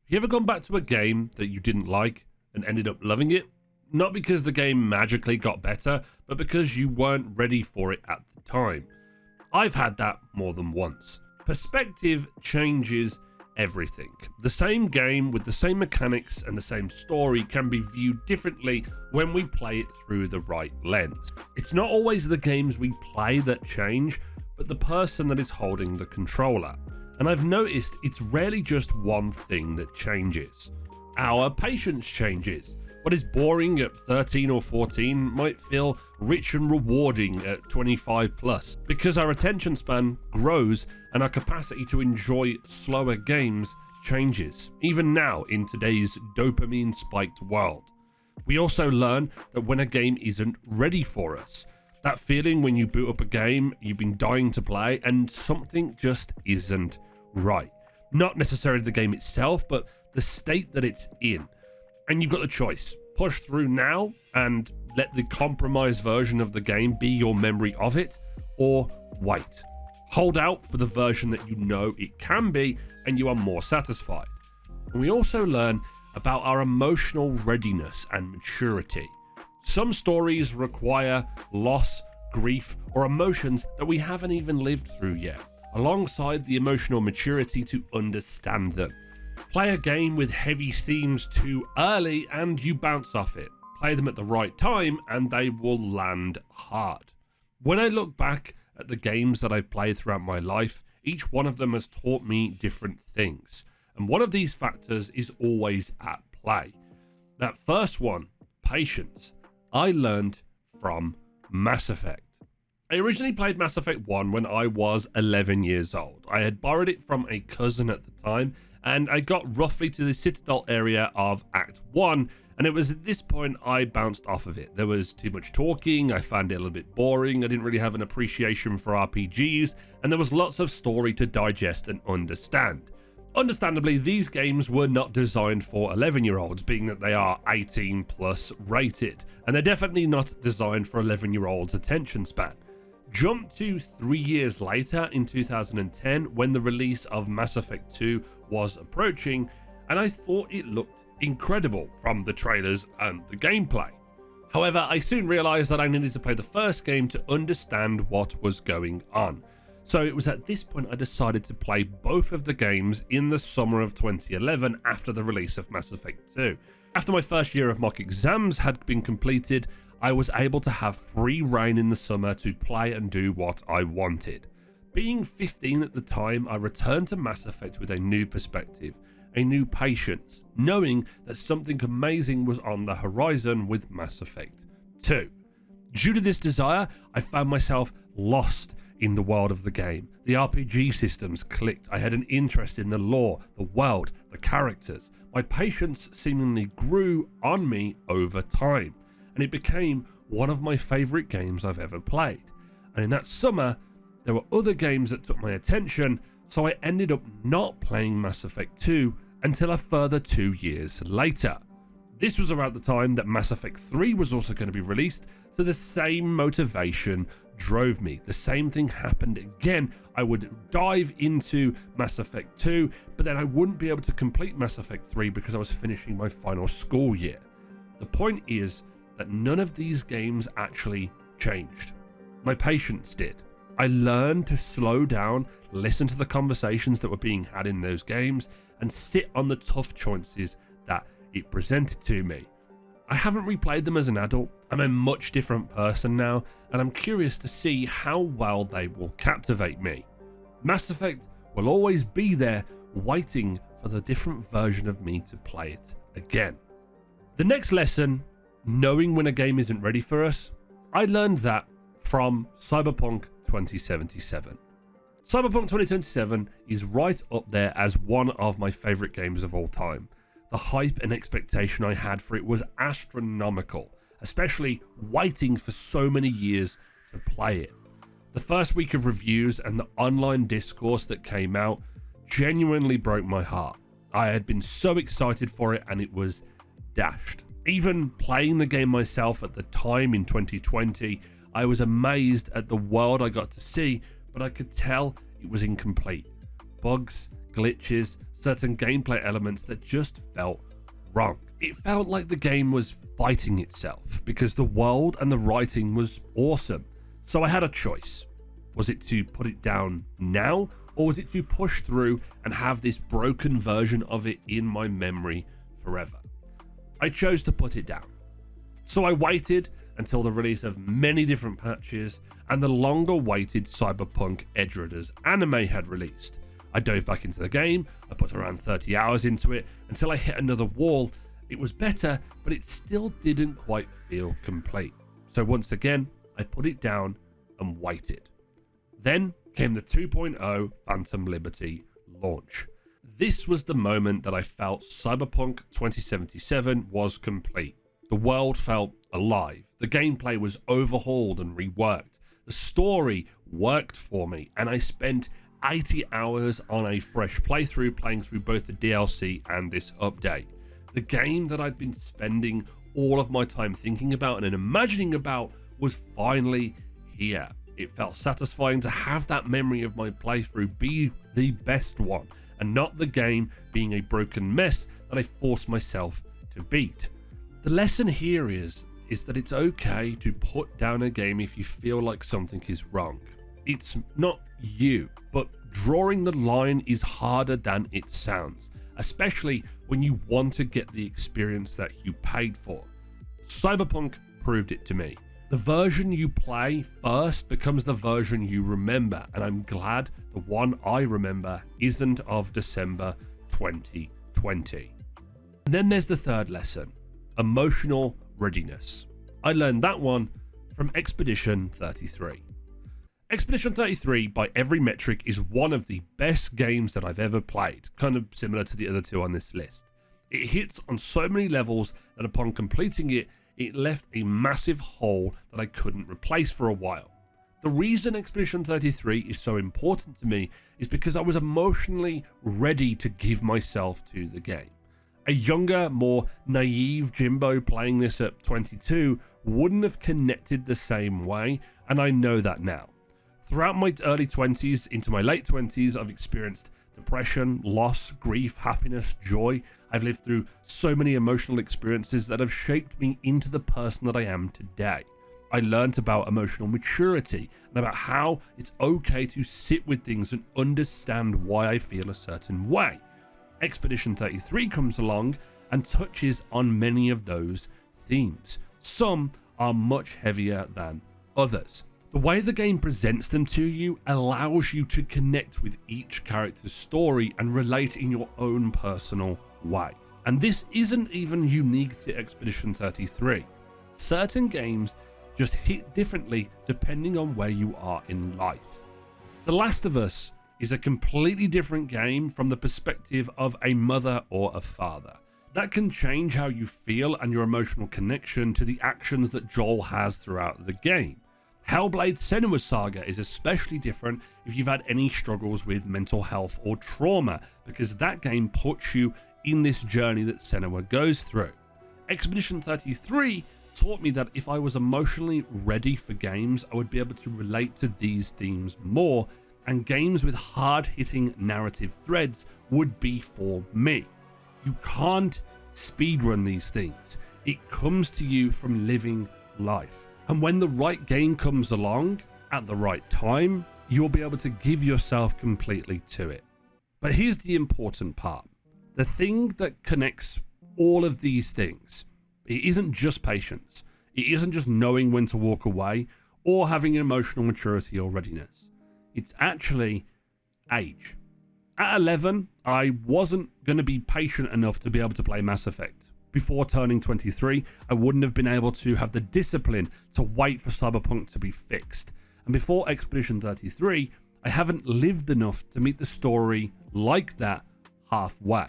You ever gone back to a game that you didn't like and ended up loving it? Not because the game magically got better, but because you weren't ready for it at the time. I've had that more than once. Perspective changes everything. The same game with the same mechanics and the same story can be viewed differently when we play it through the right lens. It's not always the games we play that change, but the person that is holding the controller. And I've noticed it's rarely just one thing that changes. Our patience changes. What is boring at 13 or 14 might feel rich and rewarding at 25 plus, because our attention span grows and our capacity to enjoy slower games changes, even now in today's dopamine spiked world. We also learn that when a game isn't ready for us, that feeling when you boot up a game you've been dying to play and something just isn't right. Not necessarily the game itself, but the state that it's in. And you've got the choice. Push through now and let the compromised version of the game be your memory of it, or wait. Hold out for the version that you know it can be and you are more satisfied. And we also learn about our emotional readiness and maturity. Some stories require loss, grief, or emotions that we haven't even lived through yet, alongside the emotional maturity to understand them. Play a game with heavy themes too early and you bounce off it. Play them at the right time and they will land hard. When I look back at the games that I've played throughout my life, each one of them has taught me different things. And one of these factors is always at play. That first one, patience, I learned from Mass Effect. I originally played Mass Effect 1 when I was 11 years old. I had borrowed it from a cousin at the time, and I got roughly to the Citadel area of Act 1, and it was at this point I bounced off of it. There was too much talking, I found it a little bit boring, I didn't really have an appreciation for RPGs, and there was lots of story to digest and understand. Understandably, these games were not designed for 11-year-olds, being that they are 18 plus rated, and they're definitely not designed for 11-year-olds' attention span. Jump to 3 years later in 2010 when the release of Mass Effect 2 was approaching, and I thought it looked incredible from the trailers and the gameplay. However, I soon realized that I needed to play the first game to understand what was going on. So it was at this point I decided to play both of the games in the summer of 2011 after the release of Mass Effect 2. After my first year of mock exams had been completed, I was able to have free reign in the summer to play and do what I wanted. Being 15 at the time, I returned to Mass Effect with a new perspective, a new patience, knowing that something amazing was on the horizon with Mass Effect 2. Due to this desire, I found myself lost in the world of the game. The RPG systems clicked. I had an interest in the lore, the world, the characters. My patience seemingly grew on me over time, and it became one of my favorite games I've ever played. And in that summer, there were other games that took my attention, so I ended up not playing Mass Effect 2 until a further 2 years later. This was around the time that Mass Effect 3 was also going to be released, so the same motivation drove me. The same thing happened again. I would dive into Mass Effect 2, but then I wouldn't be able to complete Mass Effect 3 because I was finishing my final school year. The point is that none of these games actually changed. My patience did. I learned to slow down, listen to the conversations that were being had in those games, and sit on the tough choices that it presented to me. I haven't replayed them as an adult. I'm a much different person now, and I'm curious to see how well they will captivate me. Mass Effect will always be there, waiting for the different version of me to play it again. The next lesson, knowing when a game isn't ready for us, I learned that from Cyberpunk 2077. Cyberpunk 2077 is right up there as one of my favorite games of all time. The hype and expectation I had for it was astronomical, especially waiting for so many years to play it. The first week of reviews and the online discourse that came out genuinely broke my heart. I had been so excited for it and it was dashed. Even playing the game myself at the time in 2020, I was amazed at the world I got to see, but I could tell it was incomplete. Bugs, glitches, certain gameplay elements that just felt wrong. It felt like the game was fighting itself because the world and the writing was awesome. So I had a choice. Was it to put it down now, or was it to push through and have this broken version of it in my memory forever? I chose to put it down. So I waited until the release of many different patches and the longer-awaited Cyberpunk Edge Runners anime had released. I dove back into the game, I put around 30 hours into it until I hit another wall. It was better, but it still didn't quite feel complete. So once again, I put it down and waited. Then came the 2.0 Phantom Liberty launch. This was the moment that I felt Cyberpunk 2077 was complete. The world felt alive. The gameplay was overhauled and reworked. The story worked for me, and I spent 80 hours on a fresh playthrough playing through both the DLC and this update. The game that I'd been spending all of my time thinking about and imagining about was finally here. It felt satisfying to have that memory of my playthrough be the best one, and not the game being a broken mess that I forced myself to beat. The lesson here is that it's okay to put down a game if you feel like something is wrong. It's not you, but drawing the line is harder than it sounds, especially when you want to get the experience that you paid for. Cyberpunk proved it to me. The version you play first becomes the version you remember, and I'm glad the one I remember isn't of December 2020. And then there's the third lesson, emotional readiness. I learned that one from Expedition 33. Expedition 33, by every metric, is one of the best games that I've ever played, kind of similar to the other two on this list. It hits on so many levels that upon completing it, it left a massive hole that I couldn't replace for a while. The reason Expedition 33 is so important to me is because I was emotionally ready to give myself to the game. A younger, more naive Jimbo playing this at 22 wouldn't have connected the same way, and I know that now. Throughout my early 20s into my late 20s, I've experienced depression, loss, grief, happiness, joy. I've lived through so many emotional experiences that have shaped me into the person that I am today. I learned about emotional maturity and about how it's okay to sit with things and understand why I feel a certain way. Expedition 33 comes along and touches on many of those themes. Some are much heavier than others. The way the game presents them to you allows you to connect with each character's story and relate in your own personal way. And this isn't even unique to Expedition 33. Certain games just hit differently depending on where you are in life. The Last of Us is a completely different game from the perspective of a mother or a father. That can change how you feel and your emotional connection to the actions that Joel has throughout the game. Hellblade: Senua's Saga is especially different if you've had any struggles with mental health or trauma, because that game puts you in this journey that Senua goes through. Expedition 33 taught me that if I was emotionally ready for games, I would be able to relate to these themes more, and games with hard-hitting narrative threads would be for me. You can't speedrun these things. It comes to you from living life. And when the right game comes along at the right time, you'll be able to give yourself completely to it. But here's the important part. The thing that connects all of these things, it isn't just patience. It isn't just knowing when to walk away or having emotional maturity or readiness. It's actually age. At 11, I wasn't going to be patient enough to be able to play Mass Effect. Before turning 23, I wouldn't have been able to have the discipline to wait for Cyberpunk to be fixed. And before Expedition 33, I haven't lived enough to meet the story like that halfway.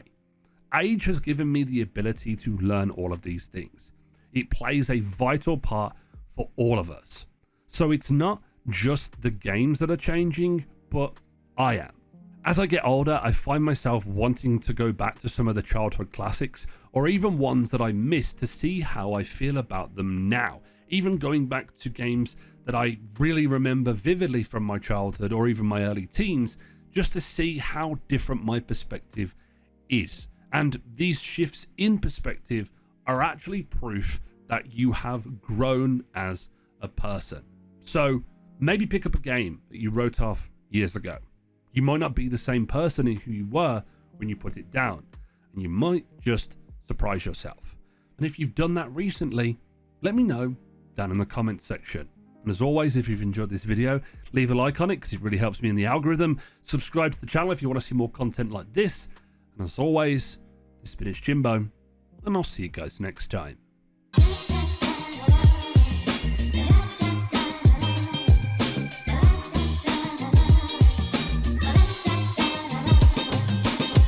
Age has given me the ability to learn all of these things. It plays a vital part for all of us. So it's not just the games that are changing, but I am. As I get older, I find myself wanting to go back to some of the childhood classics, or even ones that I missed, to see how I feel about them now. Even going back to games that I really remember vividly from my childhood or even my early teens, just to see how different my perspective is. And these shifts in perspective are actually proof that you have grown as a person. So maybe pick up a game that you wrote off years ago. You might not be the same person who you were when you put it down, and you might just surprise yourself. And if you've done that recently, let me know down in the comments section. And as always, if you've enjoyed this video, leave a like on it because it really helps me in the algorithm. Subscribe to the channel if you want to see more content like this. And as always, this has been Jimbo, and I'll see you guys next time.